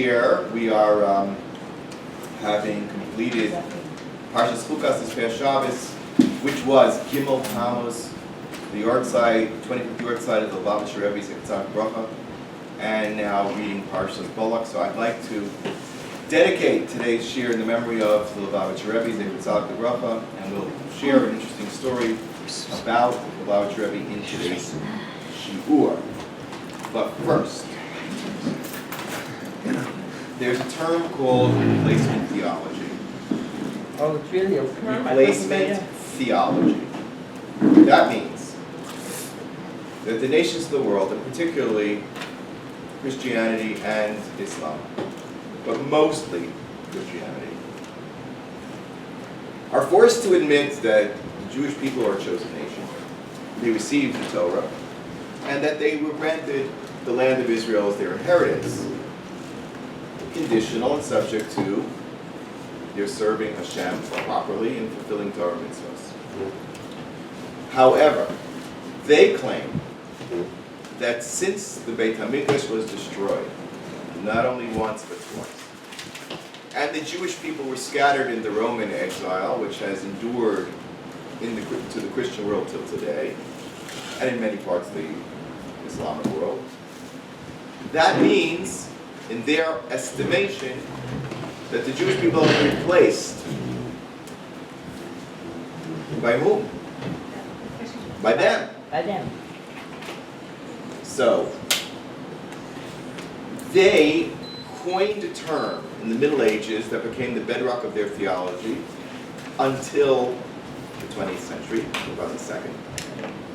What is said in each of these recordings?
year, we are having completed Parshas Chukas this past Shabbos, which was Gimel Tammuz, the Yortzeit, 25th Yortzeit of the Lubavitcher Rebbe's Yitzhak Bracha, and now reading Parshas Balak. So I'd like to dedicate today's shiur in the memory of the Lubavitcher Rebbe's Yitzhak Bracha, and we'll share an interesting story about the Lubavitcher Rebbe in today's Shiur. But first, there's a term called replacement theology. Oh, it's really a term? Replacement theology. That means that the nations of the world, and particularly Christianity and Islam, but mostly Christianity, are forced to admit that the Jewish people are a chosen nation. They received the Torah, and that they were granted the land of Israel as their inheritance, conditional and subject to their serving Hashem properly and fulfilling Torah mitzvahs. However, they claim that since the Beit HaMikdash was destroyed, not only once but twice, and the Jewish people were scattered in the Roman exile, which has endured to the Christian world till today, and in many parts of the Islamic world, that means, in their estimation, that the Jewish people are replaced by whom? By them. By them. So, they coined a term in the Middle Ages that became the bedrock of their theology until the 20th century, about the second,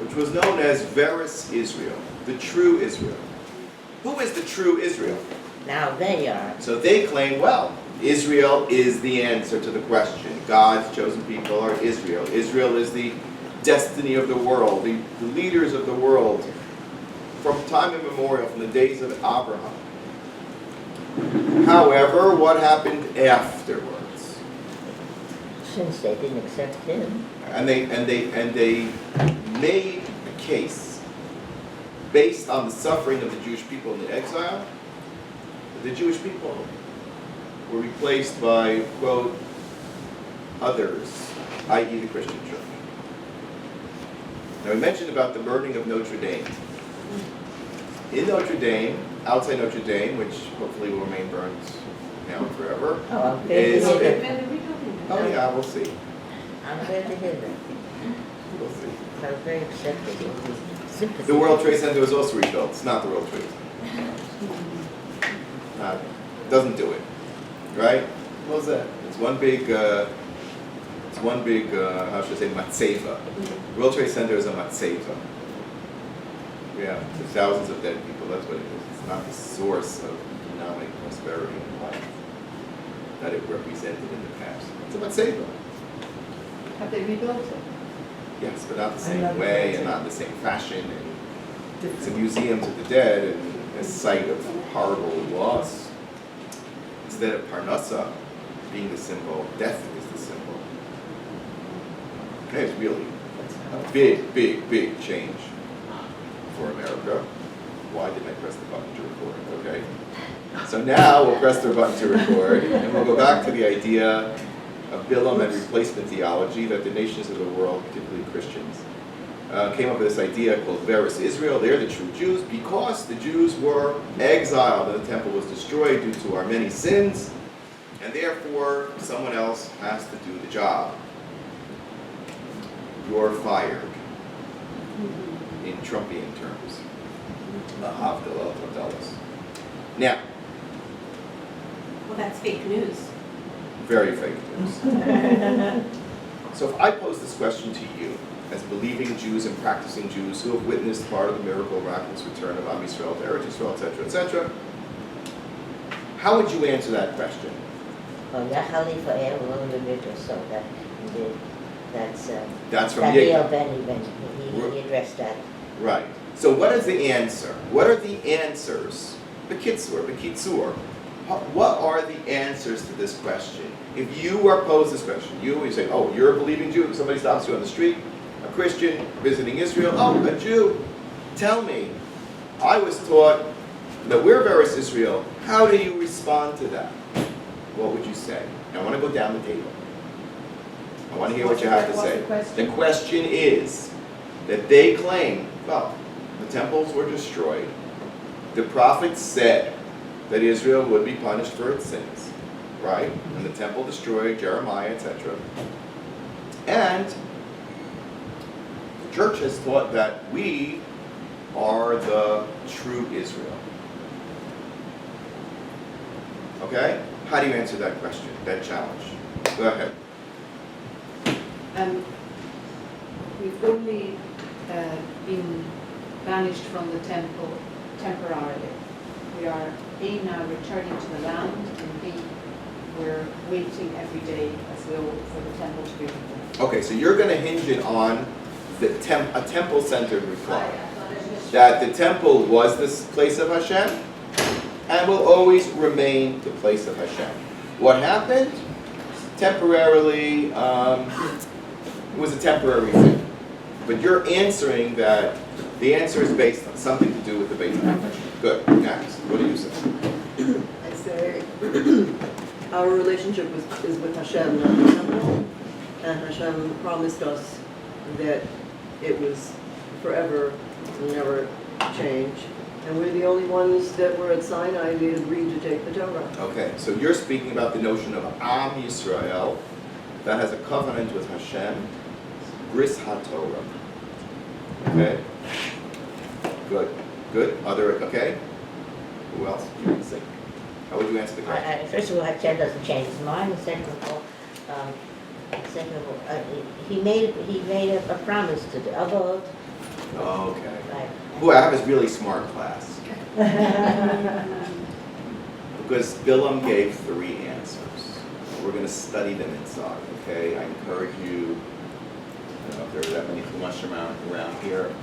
which was known as Veris Israel, the true Israel. Who is the true Israel? Now they are. So they claim, well, Israel is the answer to the question. God's chosen people are Israel. Israel is the destiny of the world, the leaders of the world from time immemorial, from the days of Abraham. However, what happened afterwards? Since they didn't accept him. And they made a case based on the suffering of the Jewish people in the exile. The Jewish people were replaced by, quote, others, i.e. the Christian church. Now we mentioned about the burning of Notre Dame. In Notre Dame, outside Notre Dame, which hopefully will remain burned now and forever, Oh, I'm is... glad to hear that. Oh yeah, we'll see. I'm glad to hear that. We'll see. I was very upset with you. Sympathy. The World Trade Center was also rebuilt. It's not the World Trade Center. Doesn't do it, right? What was that? It's one big, how should I say, matzeva. World Trade Center is a matzeva. Yeah, there's thousands of dead people, that's what it is. It's not the source of economic prosperity and life that it represented in the past. It's a matzeva. Have they rebuilt it? Yes, but not the same way and not in the same fashion. And it's a museum to the dead and a site of horrible loss. Instead of Parnassa being the symbol, death is the symbol. Okay, it's really a big, big, big change for America. Why didn't I press the button to record? Okay. So now we'll press the button to record, and we'll go back to the idea of Bilam and replacement theology that the nations of the world, particularly Christians, came up with this idea called Veris Israel. They're the true Jews because the Jews were exiled and the temple was destroyed due to our many sins, and therefore someone else has to do the job. You're fired, in Trumpian terms. Now, Well, that's fake news. very fake news. So if I pose this question to you, as believing Jews and practicing Jews who have witnessed part of the miracle, miraculous return of Am Yisrael to Eretz Yisrael, etc., how would you answer that question? Oh, Yachali for Aaron Ritter, so that's from Daniel Yaacov. Ben, he addressed that. Right. So what is the answer? What are the answers? B'kitzur. What are the answers to this question? If you were posed this question, you say, oh, you're a believing Jew. Somebody stops you on the street, a Christian visiting Israel. Oh, a Jew. Tell me, I was taught that we're Veris Israel. How do you respond to that? What would you say? I want to go down the table. I want to hear what you have to say. The question is that they claim, well, the temples were destroyed. The prophets said that Israel would be punished for its sins, right? And the temple destroyed, Jeremiah, etc. And the church has taught that we are the true Israel. Okay? How do you answer that question, that challenge? Go ahead. We've only been banished from the temple temporarily. We are A, now returning to the land, and B, we're waiting every day as we hope for the temple to be rebuilt. Okay, so you're going to hinge it on a temple-centered reply. That the temple was this place of Hashem and will always remain the place of Hashem. What happened? Temporarily, it was a temporary thing. But you're answering that the answer is based on something to do with the Beit HaMikdash. Good. Next. What do you say? I say our relationship is with Hashem, not the temple. And Hashem promised us that it was forever, never change. And we're the only ones that were at Sinai that agreed to take the Torah. Okay, so you're speaking about the notion of Am Yisrael that has a covenant with Hashem, Bris HaTorah. Okay? Good. Good. Other, okay? Who else? You can say. How would you answer the question? First of all, Hashem doesn't change his mind. And second of all, he made a promise to the Avot. Okay. Right. Boy, I have this really smart class. Because Bilam gave 3 answers. We're going to study them inside, okay? I encourage you, I don't know if there are that many Chumash around here.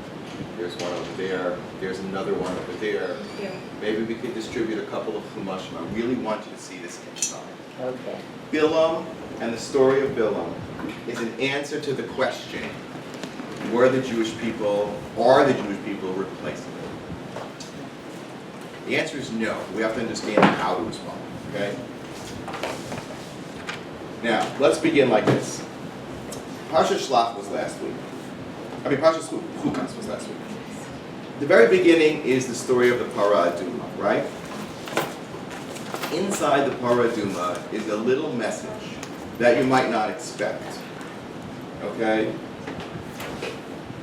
There's one over there. There's another one over there. Yeah. Maybe we could distribute a couple of Chumash. I really want you to see this inside. Okay. Bilam and the story of Bilam is an answer to the question, are the Jewish people replaceable? The answer is no. We have to understand how to respond, okay? Now, let's begin like this. Parsha Shlach was last week. Parsha Chukas was last week. The very beginning is the story of the Parah Aduma, right? Inside the Parah Aduma is a little message that you might not expect, okay?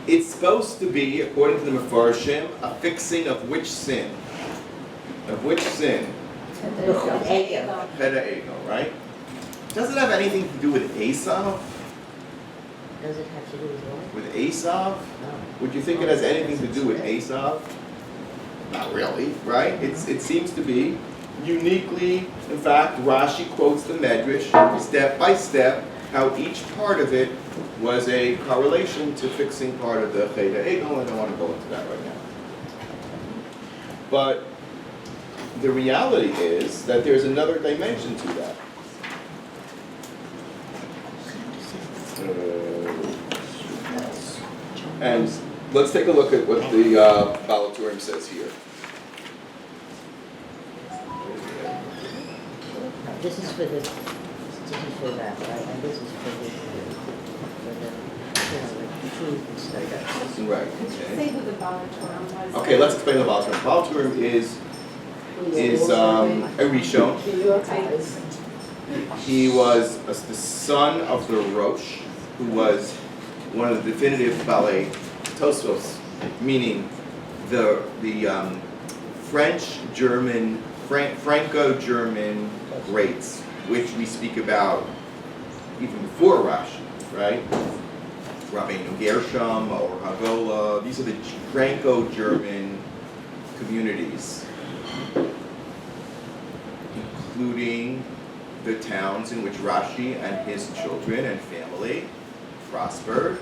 It's supposed to be, according to the Mefarshim, a fixing of which sin? Of which sin? Cheda Ego, right? Does it have anything to do with Esav? Does it have to do with what? With Esav? No. Would you think it has anything to do with Esav? Not really, right? It seems to be uniquely, in fact, Rashi quotes the Medrash step by step, how each part of it was a correlation to fixing part of the Cheda Ego. I don't want to go into that right now. But the reality is that there's another dimension to that. And let's take a look at what the Balak says here. This is for that, right? And this is for the truth and stuff. Right. Say Okay. who the Balak was. Okay, let's explain the Balak. Balak is a Rishon. He was the son of the Rosh, who was one of the definitive Balei Tosfos, meaning the Franco-German greats, which we speak about even before Rashi, right? Rabbi Gershom or Hagolah, these are the Franco-German communities, including the towns in which Rashi and his children and family prospered.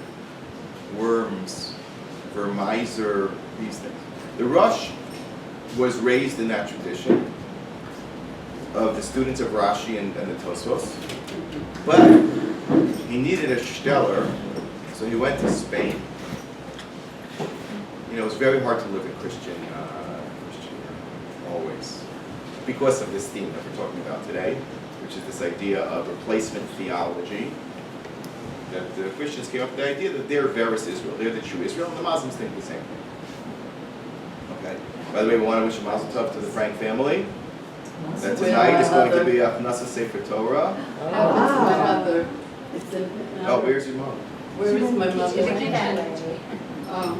Worms, Vermeiser, these things. The Rosh was raised in that tradition of the students of Rashi and the Tosfos, but he needed a stellar, so he went to Spain. You know, it's very hard to live in Christian always. because of this theme that we're talking about today, which is this idea of replacement theology. That the Christians came up with the idea that they're Veris Israel, they're the true Israel, and the Muslims think the same thing. Okay. By the way, we want to wish a Mazel Tov to the Frank family. That tonight is going to be a Knasa Sefer Torah. Oh, How is my mother? It's in, Oh, where's your mom? where is my mother?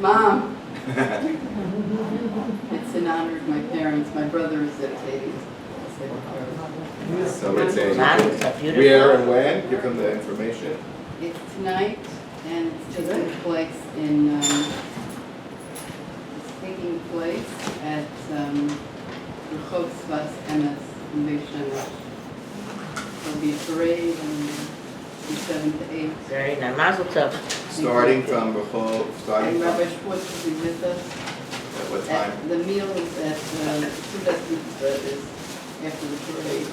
Mom. It's in honor of my parents. My brother is dedicating a Sefer Torah. So it's That a is a beautiful. where and when? Give them the information. It's tonight, and it's taking place in, it's taking place at Rehov Sfas Emes in Beit Shemesh. There'll be a parade from 7 to 8. Very nice. Mazel tov. Starting from Rehov, starting And from Rabbi Schwartz will be with us. at what time? The meal is at Sudas Mitzvah is after the parade.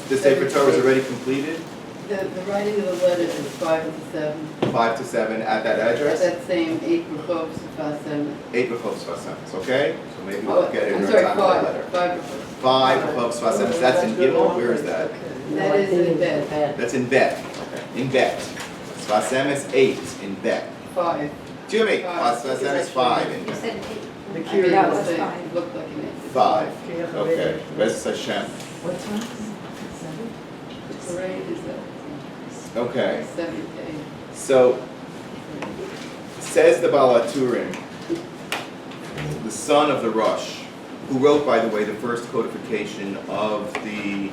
The Sefer Torah is already completed, The writing of the letter is 5 to 7. 5 to 7 at that At address? that same 8 Rehov Sfas Emes. 8 Rehov Sfas Emes, okay? So maybe we'll get it I'm in sorry, time for the 5. letter. 5 5 Rehov Sfas Emes, that's in Gimel, where is that? That is in bed. That's in Bet, in Bet. Sfas Emes 8 in Bet. 5. Jimmy, Five. Sfas Emes 5 in You Bet. said 8. The I cure. mean, that it was fine. looked like an 8. 5, okay. Bez Hashem. What time? The parade is at Okay, 7 to 8. so says the Balaturim, the son of the Rosh, who wrote, by the way, the first codification of the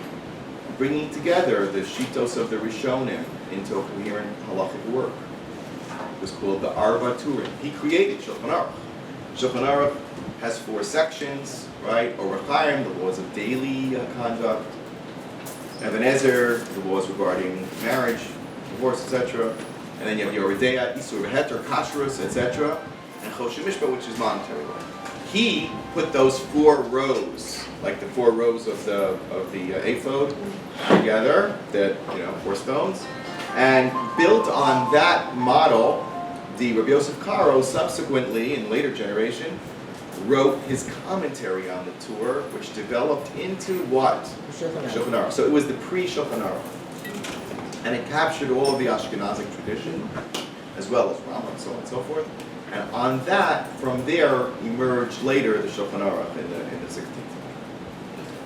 bringing together the Shitos of the Rishonim into a coherent halachic work. It was called the Arba Turim. He created Shulchan Aruch. Shulchan Aruch has 4 sections, right? Orach Chaim, the laws of daily conduct. Even Ezer, the laws regarding marriage, divorce, etc. And then you have Yoreh De'ah, Isur V'Heter, Kashrus, etc. And Choshen Mishpah, which is monetary law. He put those 4 rows, like the 4 rows of the ephod, together, that 4 stones, and built on that model. The Rabbi Yosef Karo subsequently, in later generation, wrote his commentary on the Torah, which developed into what? Shulchan Aruch. Shulchan Aruch. So it was the pre-Shulchan Aruch. And it captured all of the Ashkenazic tradition, as well as Rambam, and so on and so forth. And on that, from there, emerged later the Shulchan Aruch in the 16th.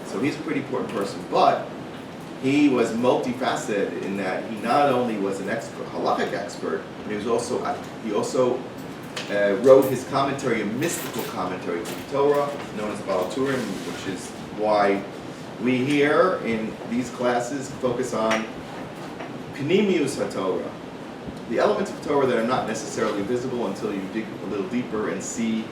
So he's a pretty important person, but he was multifaceted in that he not only was an expert, halachic expert, but he also wrote his commentary, a mystical commentary to the Torah, known as Balaturim, which is why we here in these classes focus on Pnimius HaTorah, the elements of Torah that are not necessarily visible until you dig a little deeper and see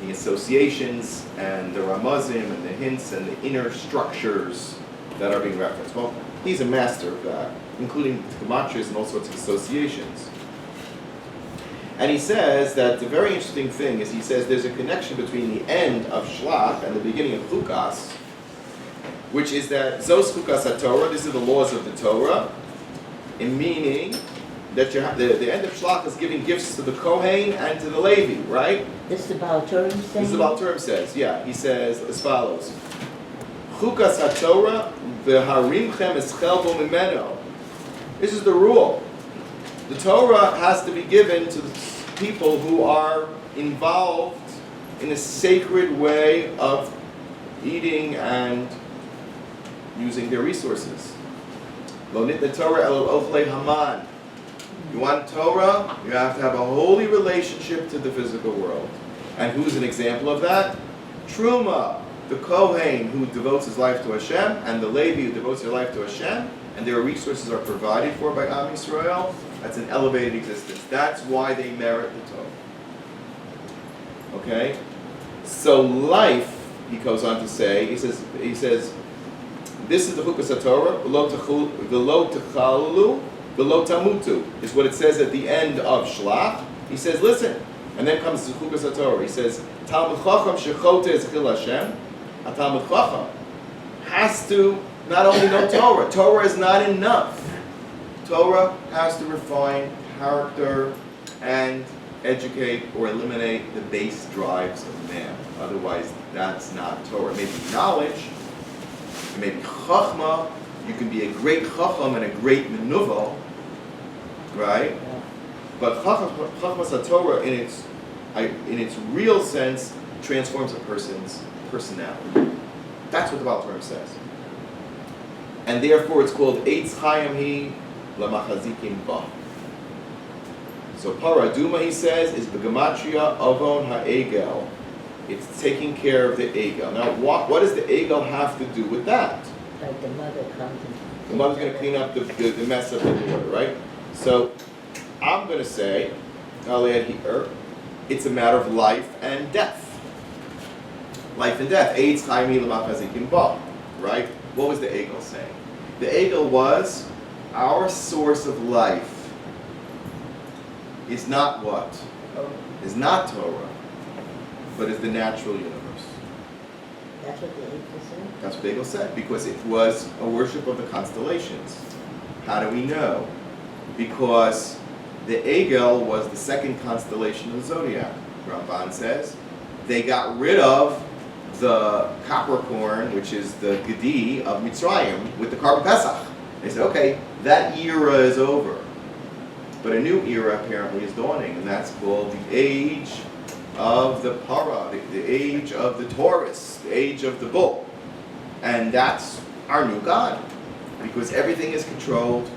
the associations and the ramazim and the hints and the inner structures that are being referenced. Well, he's a master of that, including gematrias and all sorts of associations. And he says that the very interesting thing is, he says there's a connection between the end of Shlach and the beginning of Chukas, which is that Zos Chukas HaTorah, these are the laws of the Torah, in meaning that you have, the end of Shlach is giving gifts to the Kohen and to the Levi, right? This is the Balaturim saying? This is the Balaturim says, yeah. He says as follows: Chukas HaTorah v'harimchem eschel bo mimeno. This is the rule. The Torah has to be given to the people who are involved in a sacred way of eating and using their resources. Lo nitna Torah el ochlei haman. You want Torah, you have to have a holy relationship to the physical world. And who's an example of that? Truma, the Kohen who devotes his life to Hashem, and the Levi who devotes their life to Hashem, and their resources are provided for by Am Yisrael. That's an elevated existence. That's why they merit the Torah. Okay? So life, he goes on to say, he says, this is the Chukas HaTorah, v'lo techalu, v'lo tamutu, is what it says at the end of Shlach. He says, listen, and then comes the Chukas HaTorah. He says, Talmud Chacham shechote es chil Hashem. A Talmud Chacham has to not only know Torah. Torah is not enough. Torah has to refine character and educate or eliminate the base drives of man. Otherwise, that's not Torah. Maybe knowledge, You may be chachma, you can be a great chacham and a great menuvel, right? Yeah. But chachmas HaTorah in its real sense transforms a person's personality. That's what the Baal Torah says. And therefore it's called Eitz Chaim Hi Lamachazikim Ba. So Paraduma, he says, is the gematria Avon HaEgel. It's taking care of the Egel. Now, what does the Egel have to do with that? Like the mother comes and. The mother's going to clean up the mess of the daughter, right? So I'm going to say, I'll add here, it's a matter of life and death. Life and death. Eitz Chaim Hi Lamachazikim Ba. Right? What was the Egel saying? The Egel was, our source of life is not what? Is not Torah, but is the natural universe. That's what the Egel said? That's what the Egel said, because it was a worship of the constellations. How do we know? Because the Egel was the second constellation of the zodiac. Ramban says they got rid of the Capricorn, which is the Gedi of Mitzrayim, with the Karban Pesach. They said, okay, that era is over. But a new era apparently is dawning, and that's called the age of the Para, the age of the Taurus, the age of the bull. And that's our new God, because everything is controlled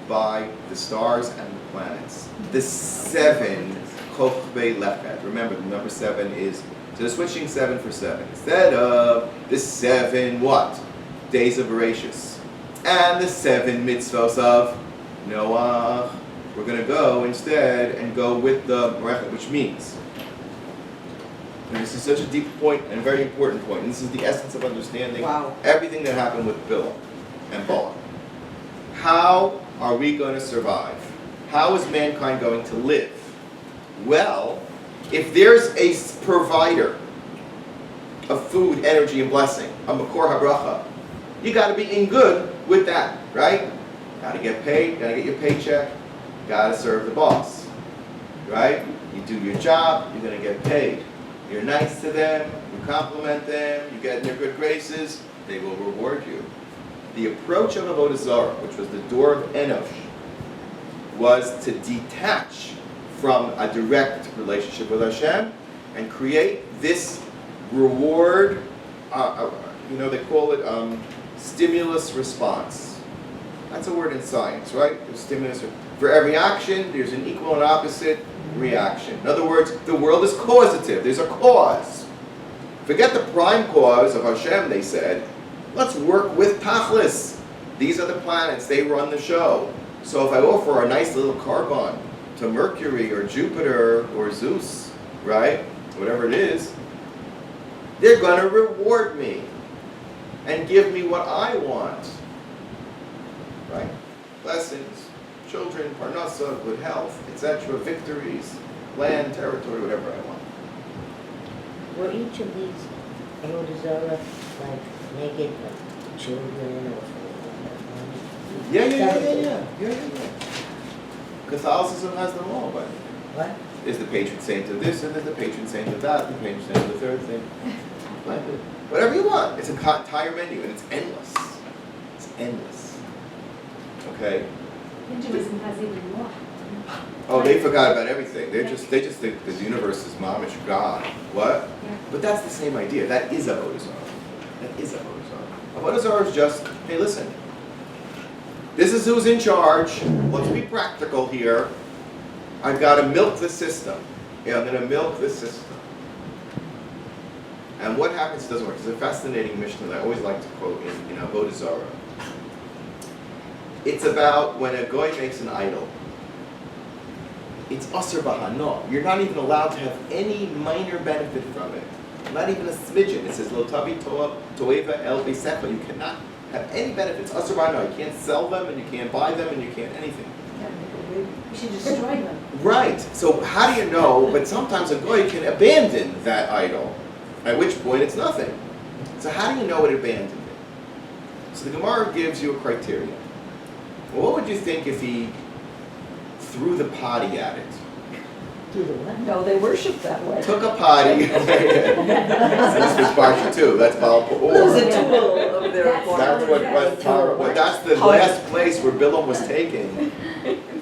by the stars and the planets. The 7, Chochbei Lechet. Remember, the number 7 is, so they're switching 7 for 7. Instead of the 7 what? Days of Bereshis. And the 7 mitzvos of Noah. We're going to go instead and go with the Berechet, which means, and this is such a deep point and a very important point, and this is the essence of understanding everything that happened with Bilam and Balak. How are we going to survive? How is mankind going to live? Well, if there's a provider of food, energy, and blessing, a makor habracha, you got to be in good with that, right? Got to get paid, got to get your paycheck, got to serve the boss, right? You do your job, you're going to get paid. You're nice to them, you compliment them, you get in their good graces, they will reward you. The approach of Avodah Zarah, which was the door of Enosh, was to detach from a direct relationship with Hashem and create this reward, they call it stimulus response. That's a word in science, right? There's stimulus. For every action, there's an equal and opposite reaction. In other words, the world is causative. There's a cause. Forget the prime cause of Hashem, they said. Let's work with Tachlis. These are the planets. They run the show. So if I offer a nice little carbon to Mercury or Jupiter or Zeus, right, whatever it is, they're going to reward me and give me what I want, right? Blessings, children, parnasa, good health, etc., victories, land, territory, whatever I want. Were each of these Avodah Zarah like naked children or? Yeah. Catholicism has them all, but What? is the patron saint of this, and there's the patron saint of that, the patron saint of the third thing. Like, whatever you want. It's an entire menu, and it's endless. It's endless. Okay? Hinduism has even more. Oh, they forgot about everything. They just think the universe is mamish God. What? Yeah. But that's the same idea. That is Avodah Zarah. That is Avodah Zarah. Avodah Zarah is just, hey, listen. This is who's in charge. Let's be practical here. I've got to milk the system. Yeah, I'm going to milk the system. And what happens doesn't work. It's a fascinating Mishnah that I always like to quote in Avodah Zarah. It's about when a goy makes an idol. It's asur b'hano. You're not even allowed to have any minor benefit from it. Not even a smidgen. It says, Lo tavi toeva el beisecha. You cannot have any benefits. Asur b'hano. You can't sell them, and you can't buy them, and you can't anything. We should destroy them. Right. So how do you know? But sometimes a goy can abandon that idol, at which point it's nothing. So how do you know it abandoned it? So the Gemara gives you a criterion. Well, what would you think if he threw the potty at it? Do the what? No, they worship that way. took a potty. So this was Parsha too, that's Baal It was a Peor. tool of their That's That's that's the last place where Bilam was taken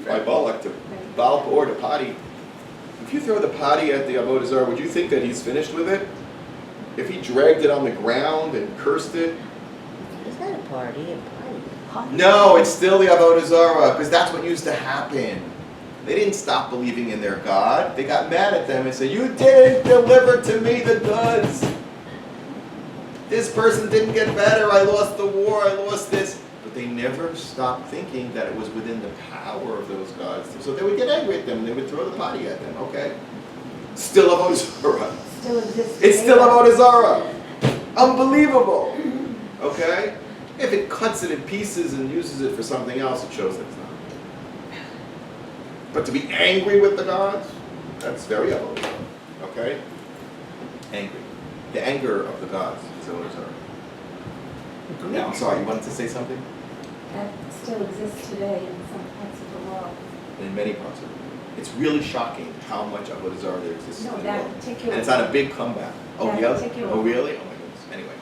by Balak to Baal Peor to potty. If you throw the potty at the Avodah Zarah, would you think that he's finished with it? If he dragged it on the ground and cursed it? It's not a party, No, it's still the Avodah Zarah, because that's what used to happen. They didn't stop believing in their God. They got mad at them and said, you didn't deliver to me the goods. This person didn't get better. I lost the war. I lost this. But they never stopped thinking that it was within the power of those gods. So they would get angry at them and they would throw the potty at them. Okay. Still Avodah Zarah. Still exists. It's still Avodah Zarah. Unbelievable. Okay? If it cuts it in pieces and uses it for something else, it shows that it's not. But to be angry with the gods, that's very Avodah Zarah. Okay? Angry. The anger of the gods is Avodah Zarah. Now, I'm sorry, you wanted to say something? That still exists today in some parts of the world. In many parts of the world. It's really shocking how much Avodah Zarah there exists No, in the that world. particular. And it's on a big comeback. Oh, That yeah? particular Oh, one. really? Oh, my goodness. Anyway.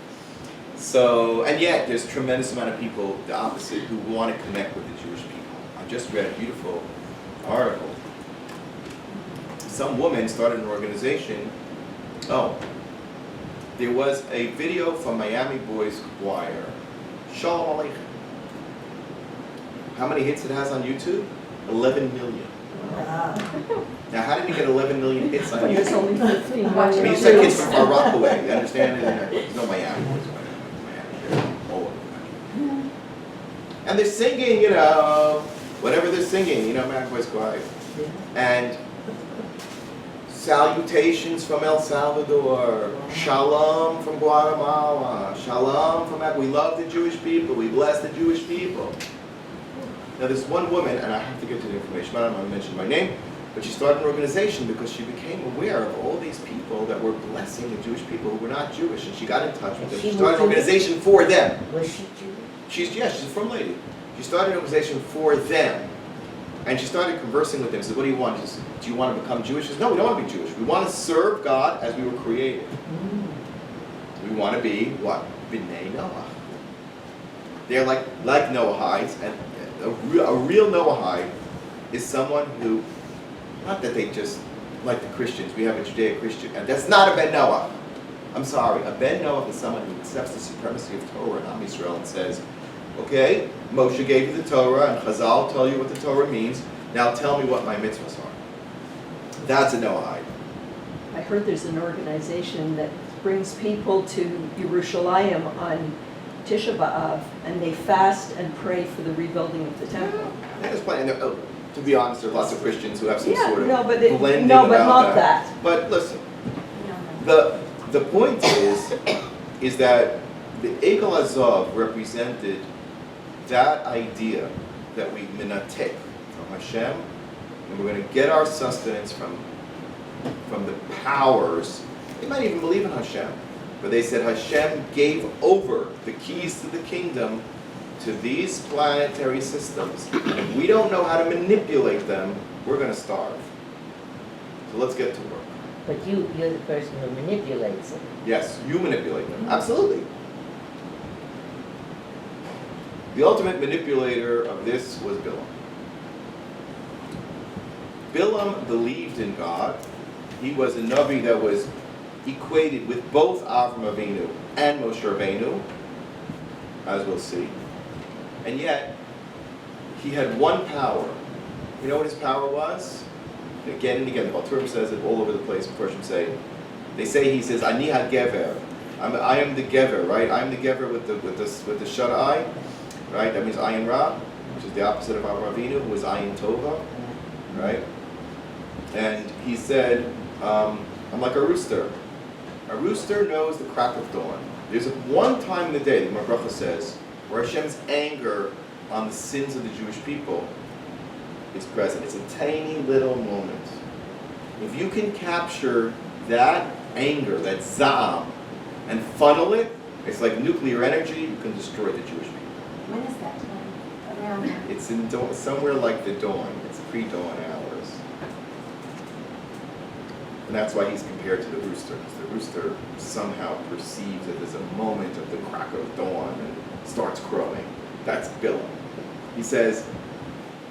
So, and yet, there's a tremendous amount of people, the opposite, who want to connect with the Jewish people. I just read a beautiful article. Some woman started an organization. Oh, there was a video from Miami Boys Choir. Shalom Aleichem. How many hits it has on YouTube? 11 million. Now, how did you get 11 million hits on There's YouTube? only 15 I watching. mean, it's like kids from Far Rockaway, you understand? There's no Miami Boys. Miami, they're all over the country. And they're singing, you know, whatever they're singing, you know, Miami Boys Choir. And salutations from El Salvador, shalom from Guatemala, shalom from, we love the Jewish people, we bless the Jewish people. Now there's one woman, and I have to get to the information, but I don't want to mention my name, but she started an organization because she became aware of all these people that were blessing the Jewish people who were not Jewish, and she got in touch with them. She started an organization for them. Was she Jewish? She's a frum lady. She started an organization for them. And she started conversing with them. She said, what do you want? She said, do you want to become Jewish? She said, no, we don't want to be Jewish. We want to serve God as we were created. We want to be, what? B'nai Noah. They're like Noahides. And a real Noahide is someone who, not that they just, like the Christians, we have a Judeo-Christian, and that's not a Ben Noah. I'm sorry. A Ben Noah is someone who accepts the supremacy of Torah and Am Yisrael and says, okay, Moshe gave you the Torah, and Chazal tell you what the Torah means. Now tell me what my mitzvahs are. That's a Noahide. I heard there's an organization that brings people to Yerushalayim on Tisha B'Av, and they fast and pray for the rebuilding of the temple. There's plenty. And to be honest, there are lots of Christians who have some sort of no, but blending no, but about not that. But listen, No. the point is that the Egel Azov represented that idea that we minatek from Hashem, and we're going to get our sustenance from the powers. They might even believe in Hashem, but they said Hashem gave over the keys to the kingdom to these planetary systems. And if we don't know how to manipulate them, we're going to starve. So let's get to work. But you're the person who manipulates it. Yes, you manipulate them. Absolutely. The ultimate manipulator of this was Bilam. Bilam believed in God. He was a Navi that was equated with both Avram Avinu and Moshe Rabbeinu, as we'll see. And yet, he had one power. You know what his power was? Again and again, the Balturim says it all over the place. Persians say, he says, Ani ha-gever. I am the gever, right? I am the gever with the shut eye, right? That means ayin ra, which is the opposite of Avram Avinu, who is ayin tova, right? And he said, I'm like a rooster. A rooster knows the crack of dawn. There's one time in the day, the Mar says, where Hashem's anger on the sins of the Jewish people is present. It's a tiny little moment. If you can capture that anger, that za'am, and funnel it, it's like nuclear energy, you can destroy the Jewish people. When is that time? Around when? It's in somewhere like the dawn. It's pre-dawn hours. And that's why he's compared to the rooster, because the rooster somehow perceives that there's a moment of the crack of dawn and starts crowing. That's Bilam. He says,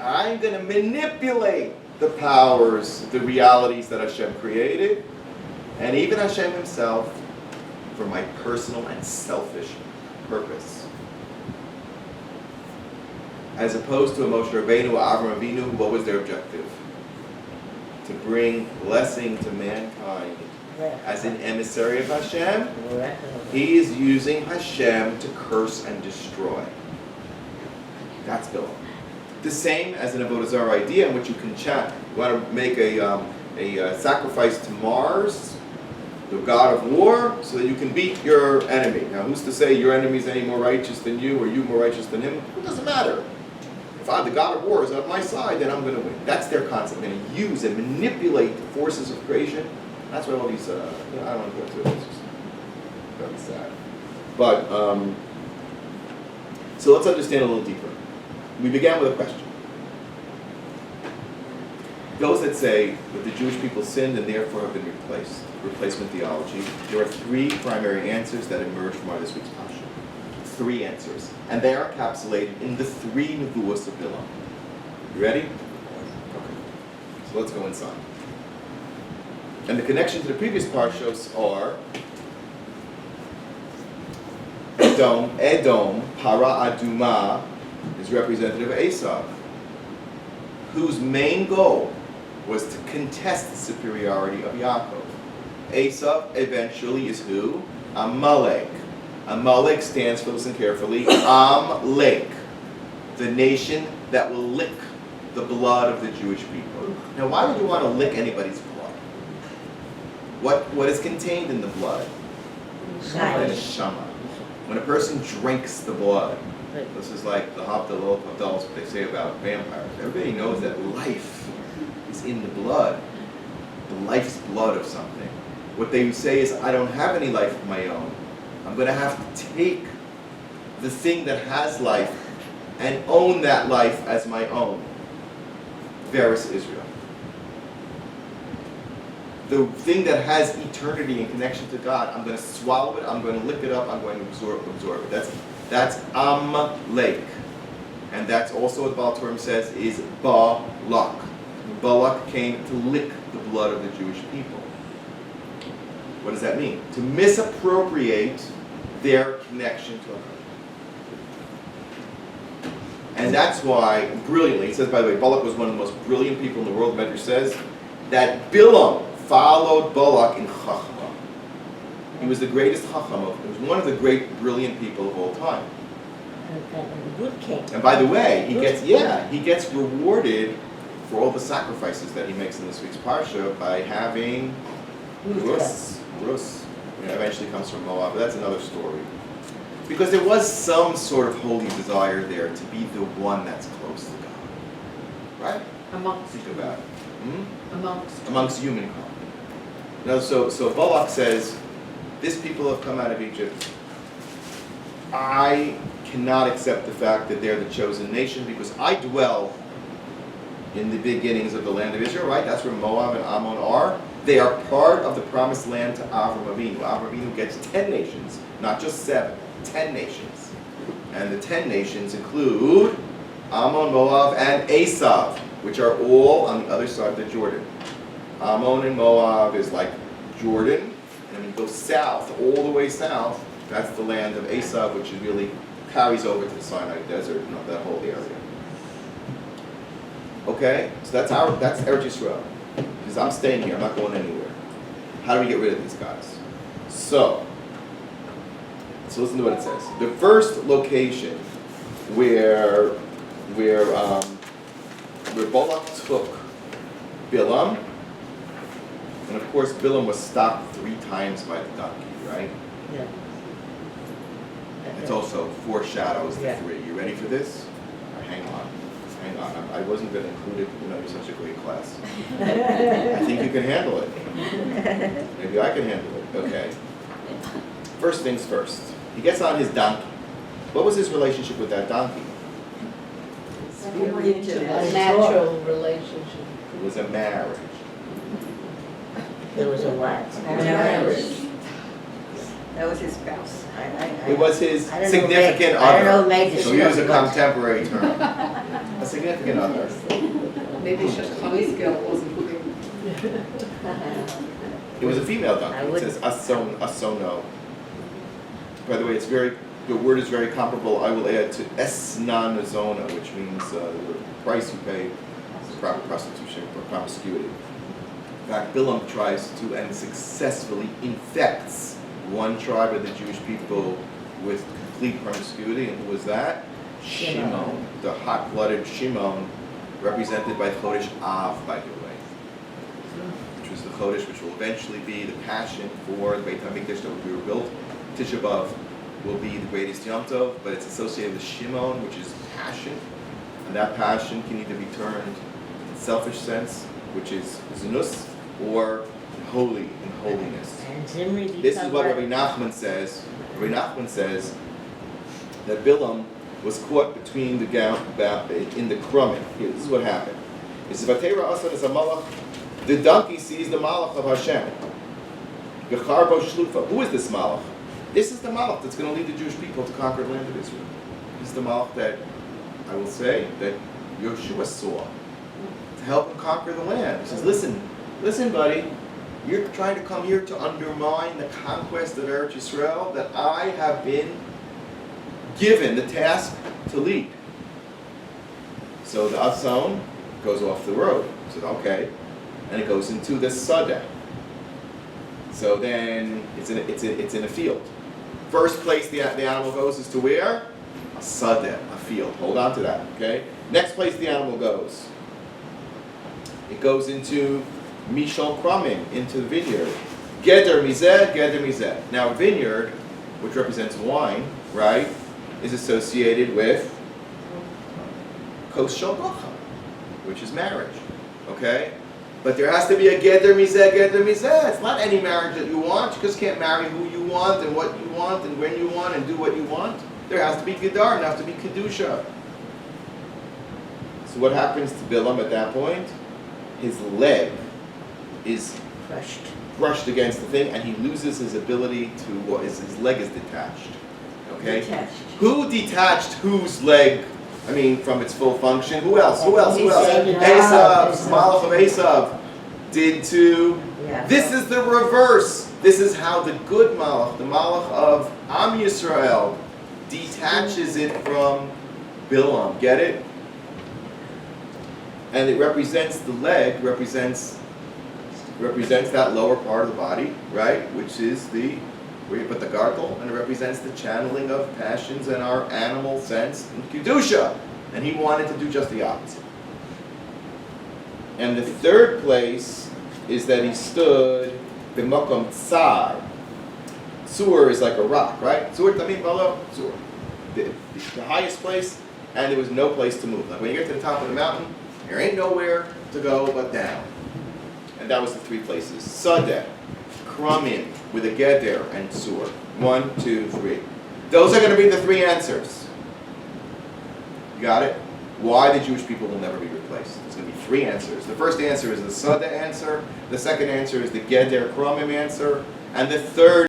I'm going to manipulate the powers, the realities that Hashem created, and even Hashem himself, for my personal and selfish purpose. As opposed to a Moshe Rabbeinu or Avraham Avinu, what was their objective? To bring blessing to mankind as an emissary of Hashem. He is using Hashem to curse and destroy. That's Bilam. The same as an Avodah Zarah idea in which you can chant. You want to make a sacrifice to Mars, the god of war, so that you can beat your enemy. Now, who's to say your enemy is any more righteous than you, or you more righteous than him? It doesn't matter. If the god of war is on my side, then I'm going to win. That's their concept. They're going to use and manipulate the forces of creation. That's what all these, I don't want to go into it. It's just very sad. But, so let's understand a little deeper. We began with a question. Those that say that the Jewish people sinned and therefore have been replaced, replacement theology, there are three primary answers that emerge from our this week's Pasha. Three answers. And they are encapsulated in the three nevuos of Bilam. You ready? Okay. So let's go inside. And the connection to the previous parshos are Edom, Para Aduma, is representative of Esav, whose main goal was to contest the superiority of Yaakov. Esav eventually is who? Amalek. Amalek stands for, listen carefully, Am-lek, the nation that will lick the blood of the Jewish people. Now, why would you want to lick anybody's blood? What is contained in the blood? Neshama. When a person drinks the blood, this is like the Havdalah, what they say about vampires. Everybody knows that life is in the blood, the life's blood of something. What they say is, I don't have any life of my own. I'm going to have to take the thing that has life and own that life as my own. Veris Israel. The thing that has eternity and connection to God, I'm going to swallow it, I'm going to lick it up, I'm going to absorb it. That's Amalek. And that's also what Baal Turim says is Balak. Balak came to lick the blood of the Jewish people. What does that mean? To misappropriate their connection to God. And that's why, brilliantly, it says, by the way, Balak was one of the most brilliant people in the world. The Medrash says that Bilam followed Balak in Chachma. He was the greatest Chacham. He was one of the great, brilliant people of all time. And by the way, he gets rewarded for all the sacrifices that he makes in this week's Parsha by having Rus. Eventually comes from Moab, but that's another story. Because there was some sort of holy desire there to be the one that's close to God. Right? Think about it. Amongst humankind. No, so Balak says, this people have come out of Egypt. I cannot accept the fact that they're the chosen nation because I dwell in the beginnings of the land of Israel, right? That's where Moab and Ammon are. They are part of the promised land to Avraham Avinu. Avraham Avinu gets 10 nations, not just 7, 10 nations. And the 10 nations include Ammon, Moab, and Esav, which are all on the other side of the Jordan. Ammon and Moab is like Jordan, and when you go south, all the way south, that's the land of Esav, which really carries over to the Sinai Desert, that whole area. Okay, so that's Eretz Yisrael. Because I'm staying here, I'm not going anywhere. How do we get rid of these guys? So listen to what it says. The first location where Balak took Bilam, and of course Bilam was stopped 3 times by the donkey, right? Yeah. It also foreshadows the 3. You ready for this? Hang on. I wasn't going to include it, you're such a great class. I think you can handle it. Maybe I can handle it. Okay. First things first. He gets on his donkey. What was his relationship with that donkey? A natural relationship. It was a marriage. There was a what? Marriage. That was his spouse. It was his I don't know, significant I don't know, other. made the So we use a shit up. contemporary term. A significant other. Maybe Shachari's girl wasn't cooking. It was a female donkey. I It would- says asono. By the way, the word is very comparable. I will add to esnanazona, which means the price you pay for prostitution, for promiscuity. In fact, Bilam tries to and successfully infects one tribe of the Jewish people with complete promiscuity, and who was that? Shimon, the hot-blooded Shimon, represented by Chodesh Av, by the way, which was the Chodesh which will eventually be the passion for the Beit HaMikdash that will be rebuilt. Tisha B'Av will be the greatest Yom Tov, but it's associated with Shimon, which is passion, and that passion can either be turned in selfish sense, which is znus, or holy, in holiness. And Zimri become This is what Rabbi Nachman says. Rabbi Nachman says that Bilam was caught between the in the crumbing. Here, this is what happened. It says, "Vatera Asad as a malach." The donkey sees the malach of Hashem. Gecharbo shlufa. Who is this malach? This is the malach that's going to lead the Jewish people to conquer the land of Israel. This is the malach that I will say that Yeshua saw to help him conquer the land. He says, "Listen, buddy. You're trying to come here to undermine the conquest of Eretz Yisrael that I have been given the task to lead." So the Ason goes off the road. He said, okay. And it goes into the Sadeh. So then it's in a field. First place the animal goes is to where? A Sadeh, a field. Hold on to that, okay? Next place the animal goes. It goes into Mishal Kramim, into the vineyard. Geder mizeh. Now vineyard, which represents wine, right, is associated with Kos Shel Bracha, which is marriage, okay? But there has to be a Geder mizeh. It's not any marriage that you want. You just can't marry who you want and what you want and when you want and do what you want. There has to be Gedar, there has to be Kedusha. So what happens to Bilam at that point? His leg is brushed against the thing, and he loses his ability to, his leg is detached. Okay? Detached. Who detached whose leg? I mean, from its full function? Who else? Esav. Esav, Malach of Esav, did to. Yeah. This is the reverse. This is how the good Malach, the Malach of Am Yisrael, detaches it from Bilam. Get it? And it represents the leg, represents that lower part of the body, right? Which is where you put the gargle, and it represents the channeling of passions and our animal sense in Kedusha. And he wanted to do just the opposite. And the third place is that he stood b'makom tsar. Tsur is like a rock, right? Tsur tamim balo, tsur. The highest place, and there was no place to move. Like when you get to the top of the mountain, there ain't nowhere to go but down. And that was the three places. Sadeh, Kramim, with a Geder, and Sur. 1, 2, 3. Those are going to be the three answers. You got it? Why the Jewish people will never be replaced. There's going to be three answers. The first answer is the Sadeh answer. The second answer is the Geder, Kramim answer. And the third